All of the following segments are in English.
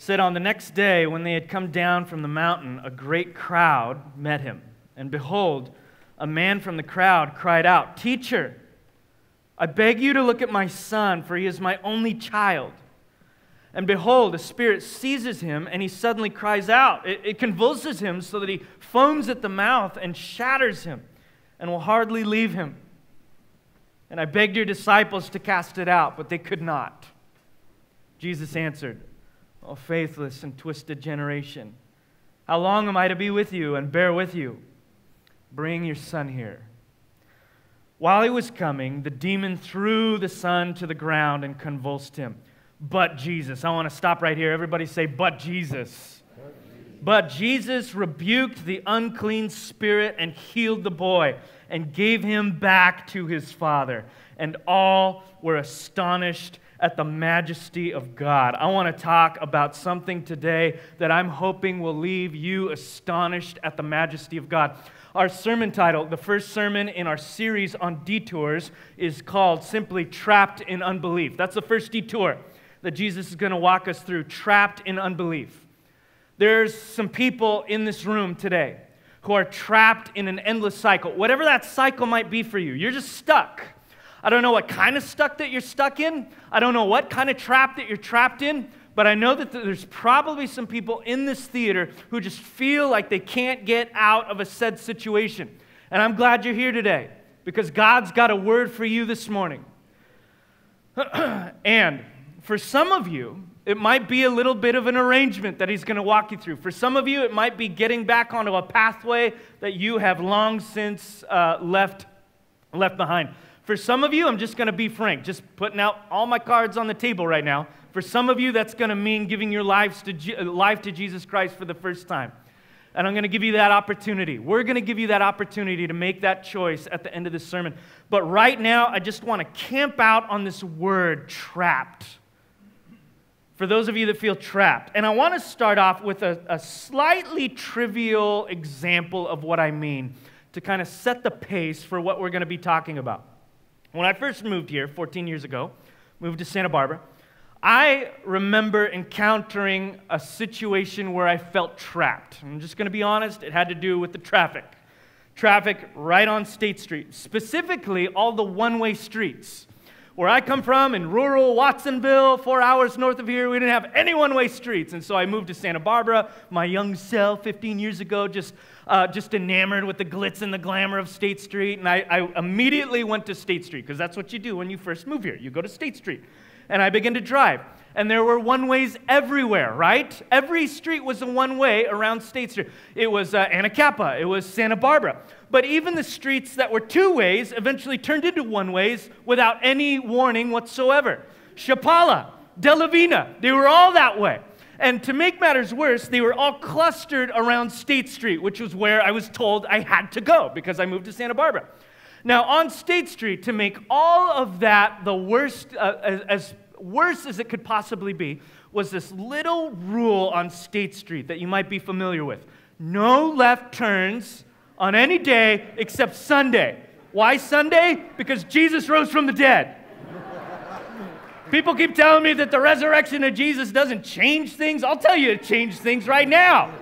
said, on the next day, when they had come down from the mountain, a great crowd met him. And behold, a man from the crowd cried out, "Teacher, I beg you to look at my son, for he is my only child. And behold, a spirit seizes him, and he suddenly cries out. It convulses him so that he foams at the mouth and shatters him, and will hardly leave him. And I begged your disciples to cast it out, but they could not." Jesus answered, "O faithless and twisted generation, how long am I to be with you and bear with you? Bring your son here." While he was coming, the demon threw the son to the ground and convulsed him. But Jesus. I want to stop right here. Everybody say, "But Jesus." But Jesus rebuked the unclean spirit and healed the boy and gave him back to his father. And all were astonished at the majesty of God. I want to talk about something today that I'm hoping will leave you astonished at the majesty of God. Our sermon title, the first sermon in our series on detours, is called simply Trapped in Unbelief. That's the first detour that Jesus is going to walk us through, trapped in unbelief. There's some people in this room today who are trapped in an endless cycle. Whatever that cycle might be for you, you're just stuck. I don't know what kind of stuck that you're stuck in. I don't know what kind of trap that you're trapped in, but I know that there's probably some people in this theater who just feel like they can't get out of a said situation. And I'm glad you're here today because God's got a word for you this morning. And for some of you, it might be a little bit of an arrangement that he's going to walk you through. For some of you, it might be getting back onto a pathway that you have long since left behind. For some of you, I'm just going to be frank, just putting out all my cards on the table right now. For some of you, that's going to mean giving your life to Jesus Christ for the first time. And I'm going to give you that opportunity. We're going to give you that opportunity to make that choice at the end of this sermon. But right now, I just want to camp out on this word, trapped. For those of you that feel trapped. And I want to start off with a slightly trivial example of what I mean to kind of set the pace for what we're going to be talking about. When I first moved here 14 years ago, moved to Santa Barbara, I remember encountering a situation where I felt trapped. I'm just going to be honest, it had to do with the traffic. Traffic right on State Street, specifically all the one-way streets. Where I come from, in rural Watsonville, 4 hours north of here, we didn't have any one-way streets. And so I moved to Santa Barbara, my young self, 15 years ago, just enamored with the glitz and the glamour of State Street. And I immediately went to State Street, because that's what you do when you first move here. You go to State Street. And I began to drive. And there were one-ways everywhere, right? Every street was a one-way around State Street. It was Anacapa. It was Santa Barbara. But even the streets that were two-ways eventually turned into one-ways without any warning whatsoever. Chapala, Delavina, they were all that way. And to make matters worse, they were all clustered around State Street, which was where I was told I had to go because I moved to Santa Barbara. Now, on State Street, to make all of that the worst, as worse as it could possibly be, was this little rule on State Street that you might be familiar with. No left turns on any day except Sunday. Why Sunday? Because Jesus rose from the dead. People keep telling me that the resurrection of Jesus doesn't change things. I'll tell you it changed things right now.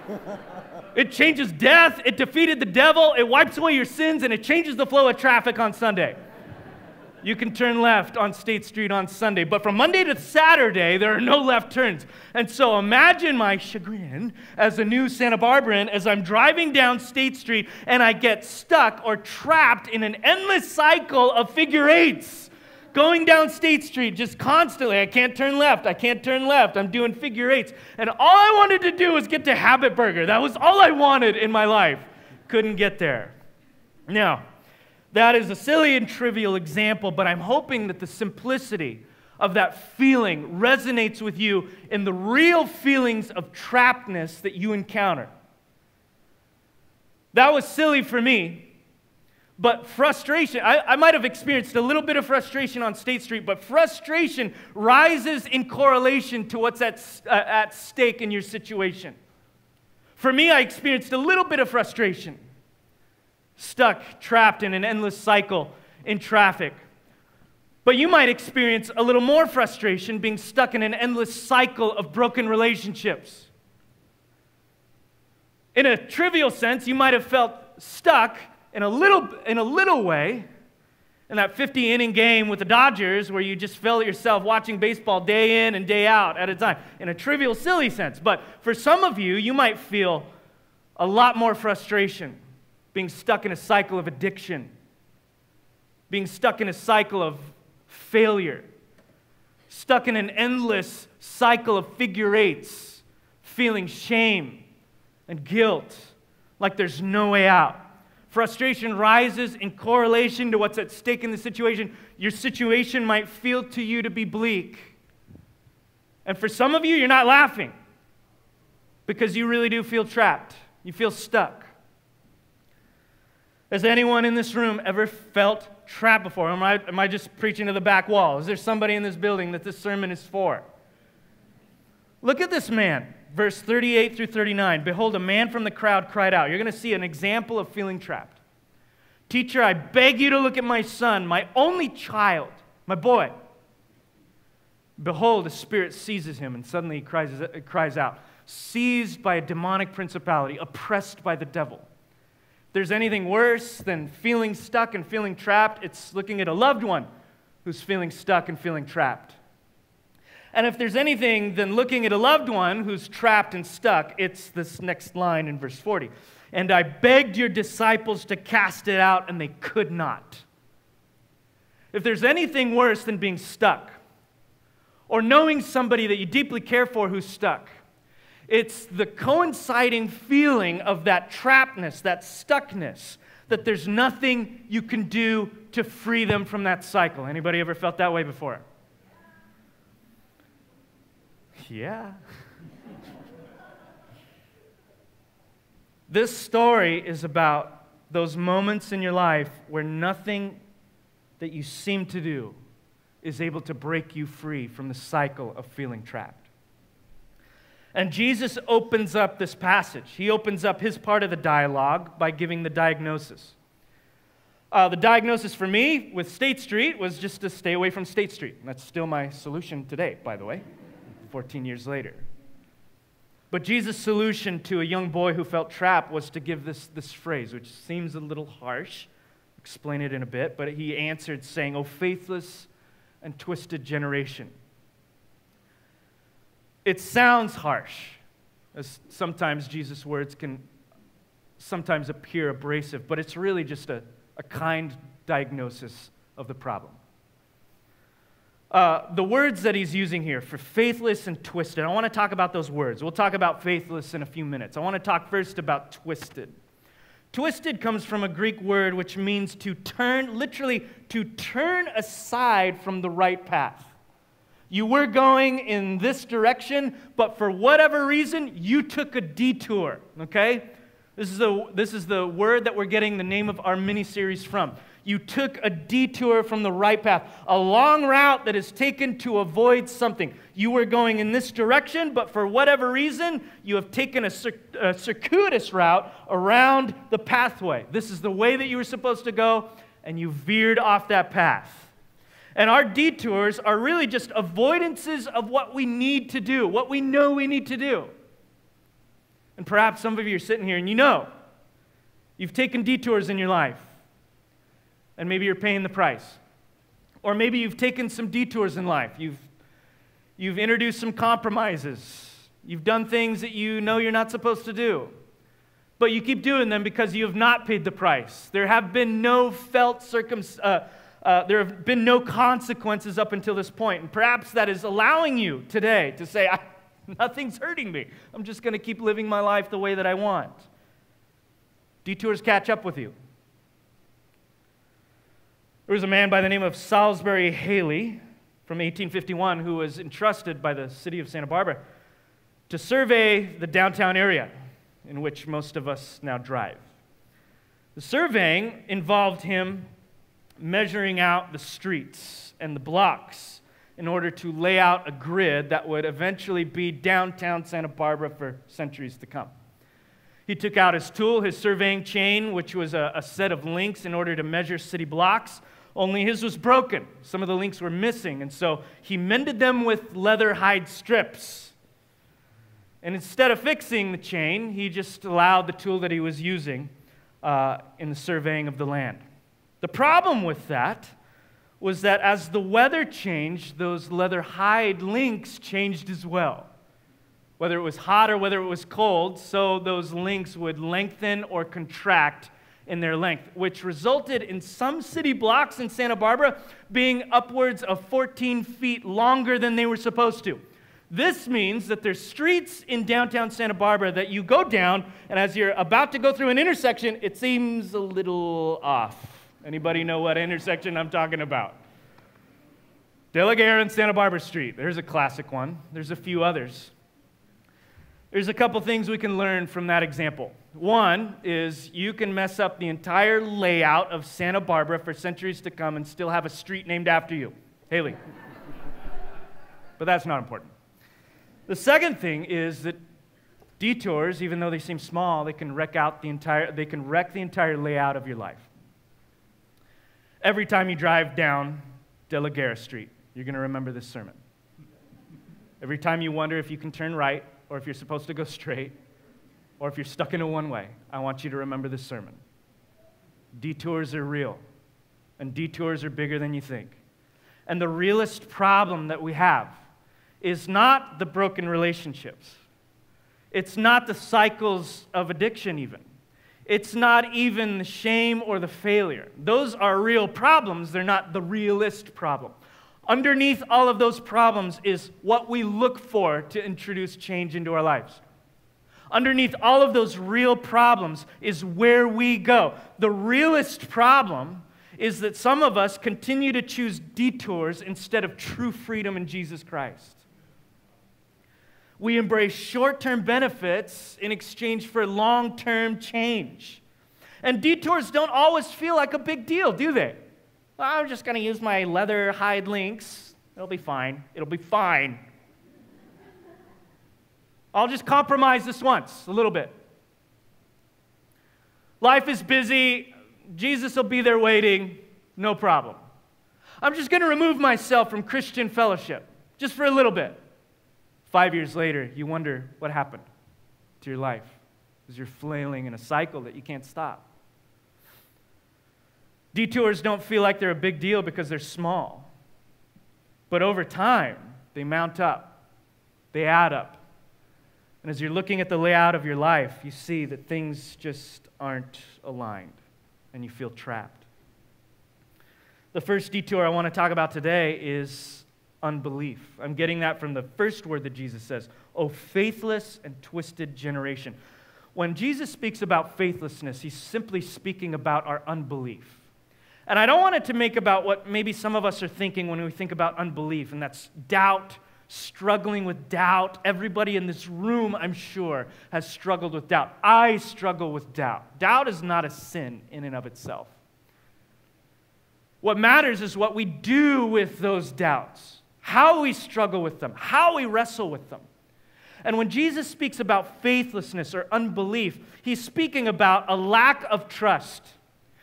It changes death, it defeated the devil, it wipes away your sins, and it changes the flow of traffic on Sunday. You can turn left on State Street on Sunday, but from Monday to Saturday, there are no left turns. And so imagine my chagrin as a new Santa Barbaran as I'm driving down State Street and I get stuck or trapped in an endless cycle of figure eights. Going down State Street just constantly. I can't turn left. I can't turn left. I'm doing figure eights. And all I wanted to do was get to Habit Burger. That was all I wanted in my life. Couldn't get there. Now, that is a silly and trivial example, but I'm hoping that the simplicity of that feeling resonates with you in the real feelings of trappedness that you encounter. That was silly for me. But frustration, I might have experienced a little bit of frustration on State Street, but frustration rises in correlation to what's at stake in your situation. For me, I experienced a little bit of frustration, stuck, trapped in an endless cycle in traffic. But you might experience a little more frustration being stuck in an endless cycle of broken relationships. In a trivial sense, you might have felt stuck in a little way in that 50-inning game with the Dodgers where you just felt yourself watching baseball day in and day out at a time, in a trivial, silly sense. But for some of you, you might feel a lot more frustration being stuck in a cycle of addiction, being stuck in a cycle of failure, stuck in an endless cycle of figure eights, feeling shame and guilt, like there's no way out. Frustration rises in correlation to what's at stake in the situation. Your situation might feel to you to be bleak. And for some of you, you're not laughing because you really do feel trapped. You feel stuck. Has anyone in this room ever felt trapped before? Am I just preaching to the back wall? Is there somebody in this building that this sermon is for? Look at this man. Verse 38 through 39, behold, a man from the crowd cried out. You're going to see an example of feeling trapped. Teacher, I beg you to look at my son, my only child, my boy. Behold, a spirit seizes him, and suddenly he cries out, seized by a demonic principality, oppressed by the devil. If there's anything worse than feeling stuck and feeling trapped, it's looking at a loved one who's feeling stuck and feeling trapped. And if there's anything than looking at a loved one who's trapped and stuck, it's this next line in verse 40. And I begged your disciples to cast it out, and they could not. If there's anything worse than being stuck, or knowing somebody that you deeply care for who's stuck, it's the coinciding feeling of that trappedness, that stuckness, that there's nothing you can do to free them from that cycle. Anybody ever felt that way before? Yeah. This story is about those moments in your life where nothing that you seem to do is able to break you free from the cycle of feeling trapped. And Jesus opens up this passage. He opens up his part of the dialogue by giving the diagnosis. The diagnosis for me with State Street was just to stay away from State Street. And that's still my solution today, by the way. 14 years later. But Jesus' solution to a young boy who felt trapped was to give this phrase, which seems a little harsh. Explain it in a bit, but he answered saying, "O faithless and twisted generation." It sounds harsh, as sometimes Jesus' words can sometimes appear abrasive, but it's really just a kind diagnosis of the problem. The words that he's using here for faithless and twisted, I want to talk about those words. We'll talk about faithless in a few minutes. I want to talk first about twisted. Twisted comes from a Greek word which means to turn, literally to turn aside from the right path. You were going in this direction, but for whatever reason, you took a detour, okay? This is the word that we're getting the name of our mini-series from. You took a detour from the right path, a long route that is taken to avoid something. You were going in this direction, but for whatever reason, you have taken a circuitous route around the pathway. This is the way that you were supposed to go, and you veered off that path. And our detours are really just avoidances of what we need to do, what we know we need to do. And perhaps some of you are sitting here and you know you've taken detours in your life. And maybe you're paying the price. Or maybe you've taken some detours in life. You've introduced some compromises. You've done things that you know you're not supposed to do. But you keep doing them because you have not paid the price. There have been no there have been no consequences up until this point. And perhaps that is allowing you today to say, nothing's hurting me. I'm just going to keep living my life the way that I want. Detours catch up with you. There was a man by the name of Salisbury Haley from 1851 who was entrusted by the city of Santa Barbara to survey the downtown area in which most of us now drive. The surveying involved him measuring out the streets and the blocks in order to lay out a grid that would eventually be downtown Santa Barbara for centuries to come. He took out his tool, his surveying chain, which was a set of links in order to measure city blocks, only his was broken. Some of the links were missing, and so he mended them with leather hide strips. And instead of fixing the chain, he just allowed the tool that he was using in the surveying of the land. The problem with that was that as the weather changed, those leather hide links changed as well. Whether it was hot or whether it was cold, so those links would lengthen or contract in their length, which resulted in some city blocks in Santa Barbara being upwards of 14 feet longer than they were supposed to. This means that there's streets in downtown Santa Barbara that you go down, and as you're about to go through an intersection, it seems a little off. Anybody know what intersection I'm talking about? De La Guerra and Santa Barbara Street. There's a classic one. There's a few others. There's a couple things we can learn from that example. One is you can mess up the entire layout of Santa Barbara for centuries to come and still have a street named after you. Haley. But that's not important. The second thing is that detours, even though they seem small, they can wreck the entire layout of your life. Every time you drive down De La Guerra Street, you're going to remember this sermon. Every time you wonder if you can turn right, or if you're supposed to go straight, or if you're stuck in a one-way, I want you to remember this sermon. Detours are real, and detours are bigger than you think. And the realest problem that we have is not the broken relationships. It's not the cycles of addiction even. It's not even the shame or the failure. Those are real problems. They're not the realist problem. Underneath all of those problems is what we look for to introduce change into our lives. Underneath all of those real problems is where we go. The realist problem is that some of us continue to choose detours instead of true freedom in Jesus Christ. We embrace short-term benefits in exchange for long-term change. And detours don't always feel like a big deal, do they? Well, I'm just going to use my leather hide links. It'll be fine. It'll be fine. I'll just compromise this once, a little bit. Life is busy. Jesus will be there waiting. No problem. I'm just going to remove myself from Christian fellowship, just for a little bit. 5 years later, you wonder what happened to your life because you're flailing in a cycle that you can't stop. Detours don't feel like they're a big deal because they're small. But over time, they mount up. They add up. And as you're looking at the layout of your life, you see that things just aren't aligned, and you feel trapped. The first detour I want to talk about today is unbelief. I'm getting that from the first word that Jesus says, "O faithless and twisted generation." When Jesus speaks about faithlessness, he's simply speaking about our unbelief. And I don't want it to make about what maybe some of us are thinking when we think about unbelief, and that's doubt, struggling with doubt. Everybody in this room, I'm sure, has struggled with doubt. I struggle with doubt. Doubt is not a sin in and of itself. What matters is what we do with those doubts, how we struggle with them, how we wrestle with them. And when Jesus speaks about faithlessness or unbelief, he's speaking about a lack of trust.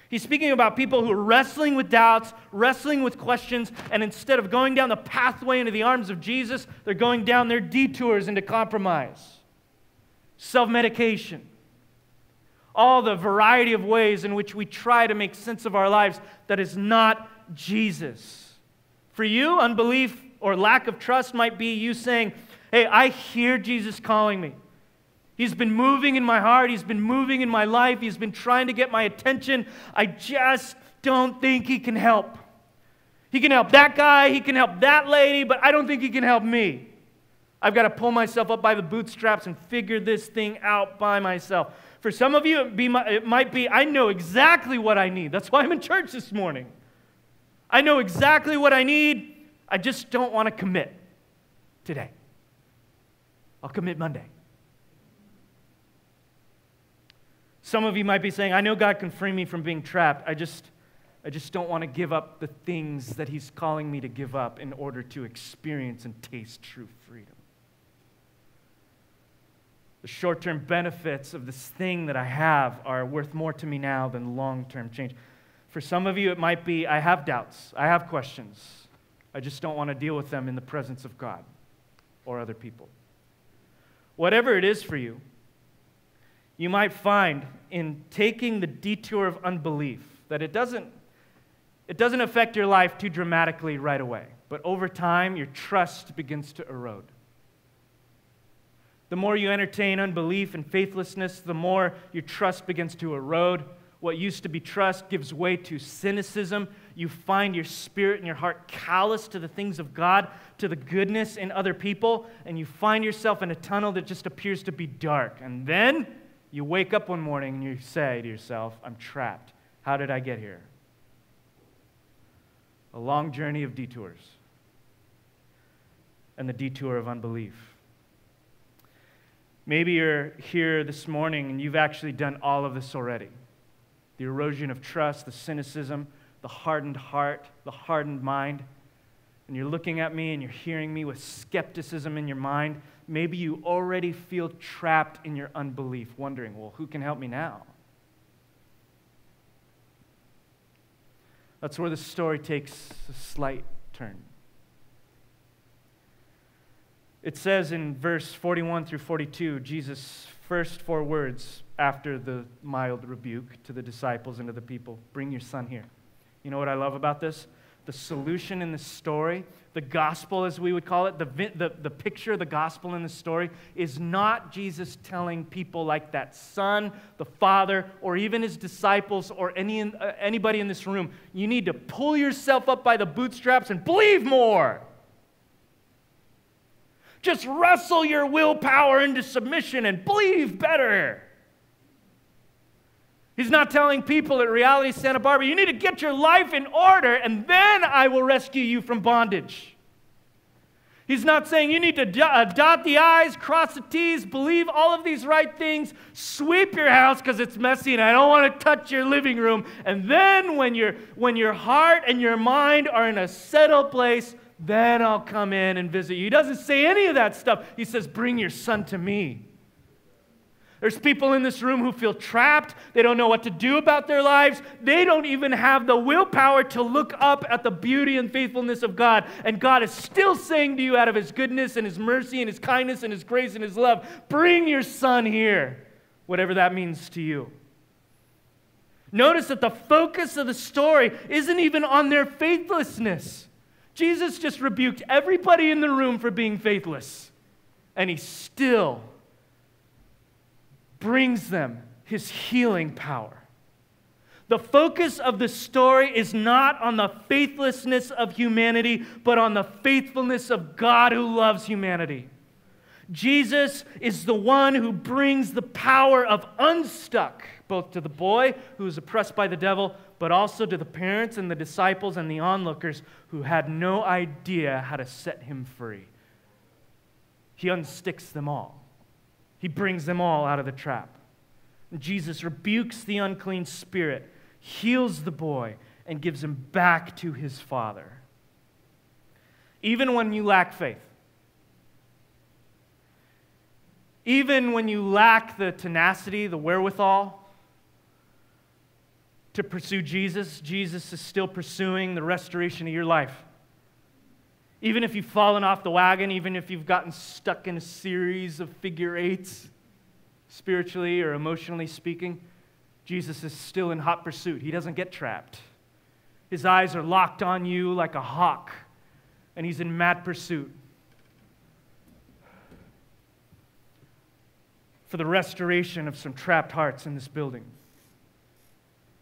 He's speaking about people who are wrestling with doubts, wrestling with questions, and instead of going down the pathway into the arms of Jesus, they're going down their detours into compromise, self-medication, all the variety of ways in which we try to make sense of our lives that is not Jesus. For you, unbelief or lack of trust might be you saying, "Hey, I hear Jesus calling me. He's been moving in my heart. He's been moving in my life. He's been trying to get my attention. I just don't think he can help. He can help that guy. He can help that lady, but I don't think he can help me. I've got to pull myself up by the bootstraps and figure this thing out by myself." For some of you, it might be, "I know exactly what I need. That's why I'm in church this morning. I know exactly what I need. I just don't want to commit today. I'll commit Monday." Some of you might be saying, "I know God can free me from being trapped. I just don't want to give up the things that he's calling me to give up in order to experience and taste true freedom. The short-term benefits of this thing that I have are worth more to me now than long-term change." For some of you, it might be, I have doubts, I have questions. I just don't want to deal with them in the presence of God or other people. Whatever it is for you, you might find in taking the detour of unbelief that it doesn't affect your life too dramatically right away. But over time, your trust begins to erode. The more you entertain unbelief and faithlessness, the more your trust begins to erode. What used to be trust gives way to cynicism. You find your spirit and your heart callous to the things of God, to the goodness in other people, and you find yourself in a tunnel that just appears to be dark. And then you wake up one morning and you say to yourself, I'm trapped. How did I get here? A long journey of detours and the detour of unbelief. Maybe you're here this morning and you've actually done all of this already. The erosion of trust, the cynicism, the hardened heart, the hardened mind. And you're looking at me and you're hearing me with skepticism in your mind. Maybe you already feel trapped in your unbelief, wondering, well, who can help me now? That's where the story takes a slight turn. It says in verse 41 through 42, Jesus' first 4 words after the mild rebuke to the disciples and to the people, bring your son here. You know what I love about this? The solution in the story, the gospel as we would call it, the picture of the gospel in the story is not Jesus telling people like that son, the father, or even his disciples or anybody in this room, you need to pull yourself up by the bootstraps and believe more. Just wrestle your willpower into submission and believe better. He's not telling people at Reality Santa Barbara, you need to get your life in order and then I will rescue you from bondage. He's not saying you need to dot the I's, cross the T's, believe all of these right things, sweep your house because it's messy and I don't want to touch your living room. And then when your heart and your mind are in a settled place, then I'll come in and visit you. He doesn't say any of that stuff. He says, bring your son to me. There's people in this room who feel trapped. They don't know what to do about their lives. They don't even have the willpower to look up at the beauty and faithfulness of God. And God is still saying to you out of His goodness and His mercy and His kindness and His grace and His love, bring your son here, whatever that means to you. Notice that the focus of the story isn't even on their faithlessness. Jesus just rebuked everybody in the room for being faithless, and He still brings them His healing power. The focus of the story is not on the faithlessness of humanity, but on the faithfulness of God who loves humanity. Jesus is the one who brings the power of unstuck, both to the boy who is oppressed by the devil, but also to the parents and the disciples and the onlookers who had no idea how to set him free. He unsticks them all. He brings them all out of the trap. Jesus rebukes the unclean spirit, heals the boy, and gives him back to his father. Even when you lack faith, even when you lack the tenacity, the wherewithal to pursue Jesus, Jesus is still pursuing the restoration of your life. Even if you've fallen off the wagon, even if you've gotten stuck in a series of figure eights, spiritually or emotionally speaking, Jesus is still in hot pursuit. He doesn't get trapped. His eyes are locked on you like a hawk, and He's in mad pursuit for the restoration of some trapped hearts in this building.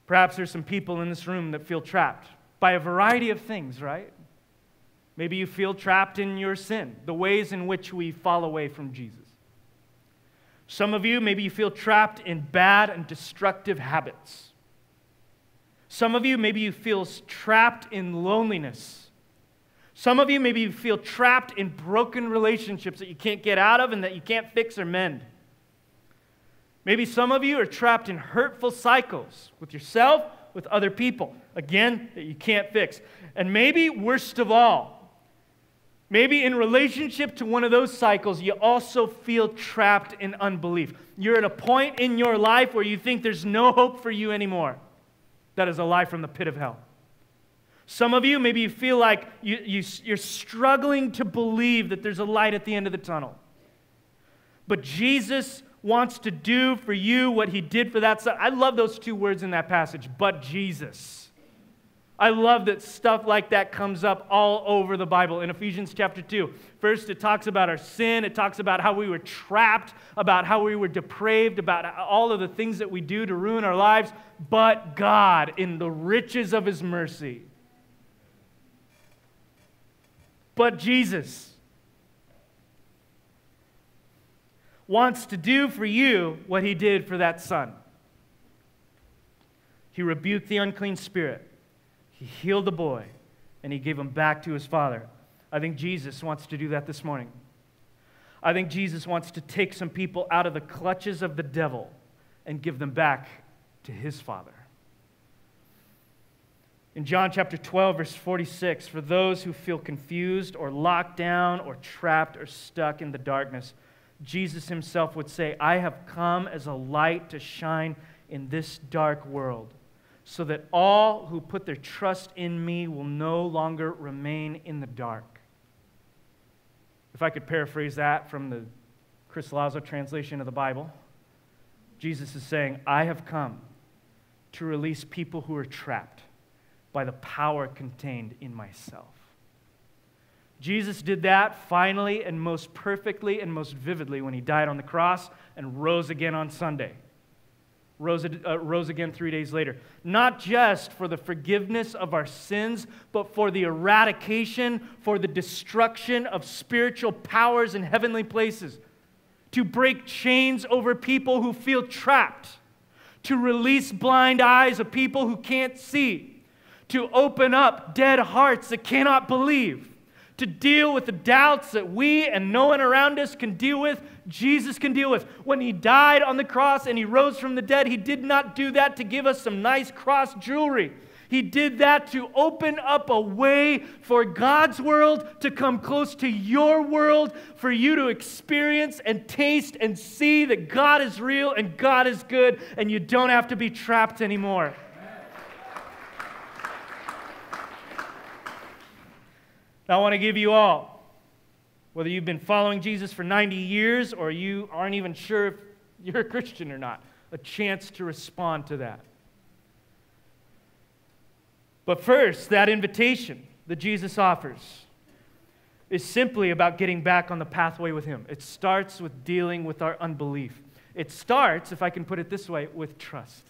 Perhaps there's some people in this room that feel trapped by a variety of things, right? Maybe you feel trapped in your sin, the ways in which we fall away from Jesus. Some of you, maybe you feel trapped in bad and destructive habits. Some of you, maybe you feel trapped in loneliness. Some of you, maybe you feel trapped in broken relationships that you can't get out of and that you can't fix or mend. Maybe some of you are trapped in hurtful cycles with yourself, with other people, again, that you can't fix. And maybe, worst of all, maybe in relationship to one of those cycles, you also feel trapped in unbelief. You're at a point in your life where you think there's no hope for you anymore. That is a lie from the pit of hell. Some of you, maybe you feel like you're struggling to believe that there's a light at the end of the tunnel. But Jesus wants to do for you what he did for that son. I love those two words in that passage, but Jesus. I love that stuff like that comes up all over the Bible. In Ephesians chapter 2, first it talks about our sin. It talks about how we were trapped, about how we were depraved, about all of the things that we do to ruin our lives. But God, in the riches of his mercy. But Jesus wants to do for you what he did for that son. He rebuked the unclean spirit. He healed the boy, and he gave him back to his father. I think Jesus wants to do that this morning. I think Jesus wants to take some people out of the clutches of the devil and give them back to his Father. In John chapter 12, verse 46, for those who feel confused or locked down or trapped or stuck in the darkness, Jesus himself would say, I have come as a light to shine in this dark world, so that all who put their trust in me will no longer remain in the dark. If I could paraphrase that from the Chris Lazo translation of the Bible, Jesus is saying, I have come to release people who are trapped by the power contained in myself. Jesus did that finally and most perfectly and most vividly when he died on the cross and rose again on Sunday. Rose again 3 days later. Not just for the forgiveness of our sins, but for the eradication, for the destruction of spiritual powers in heavenly places. To break chains over people who feel trapped. To release blind eyes of people who can't see. To open up dead hearts that cannot believe. To deal with the doubts that we and no one around us can deal with, Jesus can deal with. When he died on the cross and he rose from the dead, he did not do that to give us some nice cross jewelry. He did that to open up a way for God's world to come close to your world, for you to experience and taste and see that God is real and God is good, and you don't have to be trapped anymore. I want to give you all, whether you've been following Jesus for 90 years or you aren't even sure if you're a Christian or not, a chance to respond to that. But first, that invitation that Jesus offers is simply about getting back on the pathway with him. It starts with dealing with our unbelief. It starts, if I can put it this way, with trust.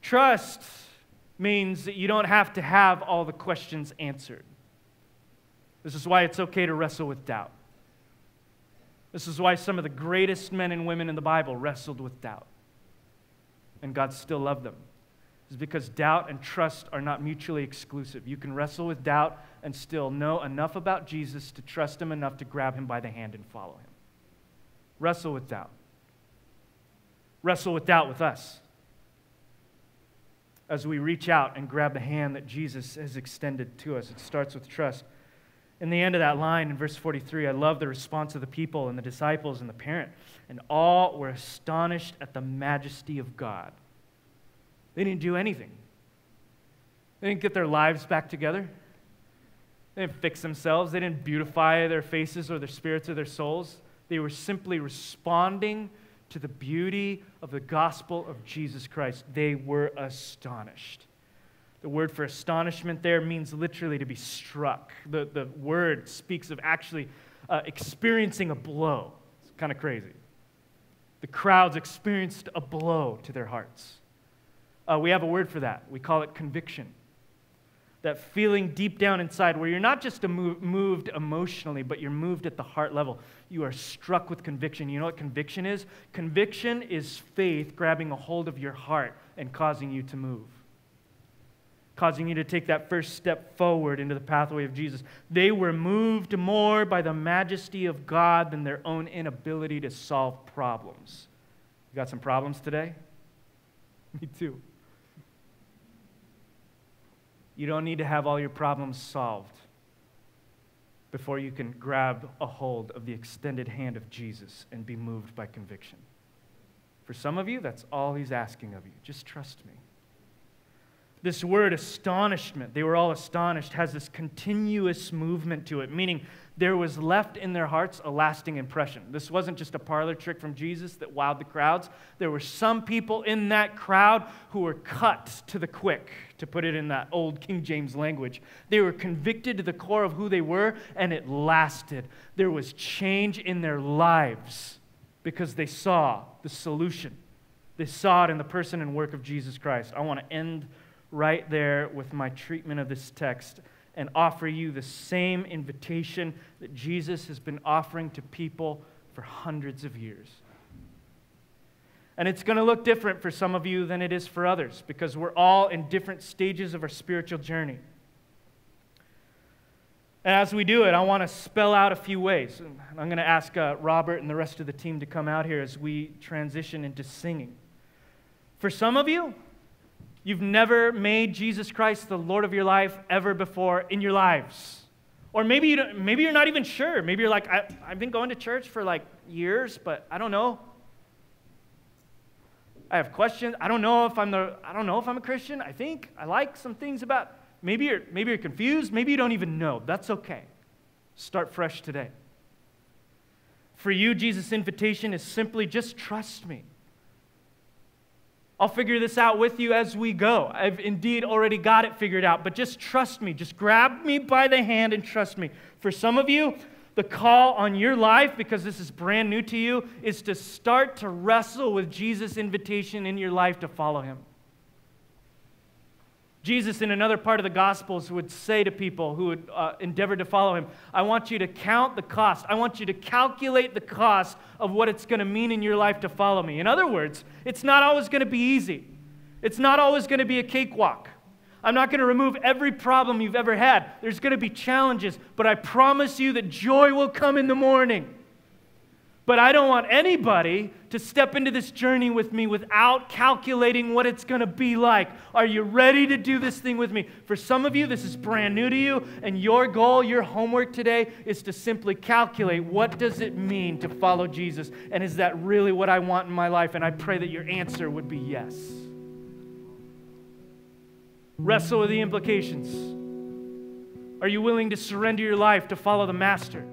Trust means that you don't have to have all the questions answered. This is why it's okay to wrestle with doubt. This is why some of the greatest men and women in the Bible wrestled with doubt. And God still loved them. It's because doubt and trust are not mutually exclusive. You can wrestle with doubt and still know enough about Jesus to trust him enough to grab him by the hand and follow him. Wrestle with doubt. Wrestle with doubt with us, as we reach out and grab the hand that Jesus has extended to us. It starts with trust. In the end of that line, in verse 43, I love the response of the people and the disciples and the parent. And all were astonished at the majesty of God. They didn't do anything. They didn't get their lives back together. They didn't fix themselves. They didn't beautify their faces or their spirits or their souls. They were simply responding to the beauty of the gospel of Jesus Christ. They were astonished. The word for astonishment there means literally to be struck. The word speaks of actually experiencing a blow. It's kind of crazy. The crowds experienced a blow to their hearts. We have a word for that. We call it conviction. That feeling deep down inside where you're not just moved emotionally, but you're moved at the heart level. You are struck with conviction. You know what conviction is? Conviction is faith grabbing a hold of your heart and causing you to move. Causing you to take that first step forward into the pathway of Jesus. They were moved more by the majesty of God than their own inability to solve problems. You got some problems today? Me too. You don't need to have all your problems solved before you can grab a hold of the extended hand of Jesus and be moved by conviction. For some of you, that's all he's asking of you. Just trust me. This word astonishment, they were all astonished, has this continuous movement to it, meaning there was left in their hearts a lasting impression. This wasn't just a parlor trick from Jesus that wowed the crowds. There were some people in that crowd who were cut to the quick, to put it in that old King James language. They were convicted to the core of who they were, and it lasted. There was change in their lives because they saw the solution. They saw it in the person and work of Jesus Christ. I want to end right there with my treatment of this text and offer you the same invitation that Jesus has been offering to people for hundreds of years. And it's going to look different for some of you than it is for others because we're all in different stages of our spiritual journey. And as we do it, I want to spell out a few ways. I'm going to ask Robert and the rest of the team to come out here as we transition into singing. For some of you, you've never made Jesus Christ the Lord of your life ever before in your lives. Or maybe you're not even sure. Maybe you're like, I've been going to church for like years, but I don't know. I have questions. I don't know if I'm a Christian. I think I like some things about. Maybe you're confused. Maybe you don't even know. That's okay. Start fresh today. For you, Jesus' invitation is simply just trust me. I'll figure this out with you as we go. I've indeed already got it figured out, but just trust me. Just grab me by the hand and trust me. For some of you, the call on your life, because this is brand new to you, is to start to wrestle with Jesus' invitation in your life to follow him. Jesus, in another part of the Gospels, would say to people who would endeavor to follow him, I want you to count the cost. I want you to calculate the cost of what it's going to mean in your life to follow me. In other words, it's not always going to be easy. It's not always going to be a cakewalk. I'm not going to remove every problem you've ever had. There's going to be challenges, but I promise you that joy will come in the morning. But I don't want anybody to step into this journey with me without calculating what it's going to be like. Are you ready to do this thing with me? For some of you, this is brand new to you, and your goal, your homework today is to simply calculate what does it mean to follow Jesus, and is that really what I want in my life? And I pray that your answer would be yes. Wrestle with the implications. Are you willing to surrender your life to follow the Master?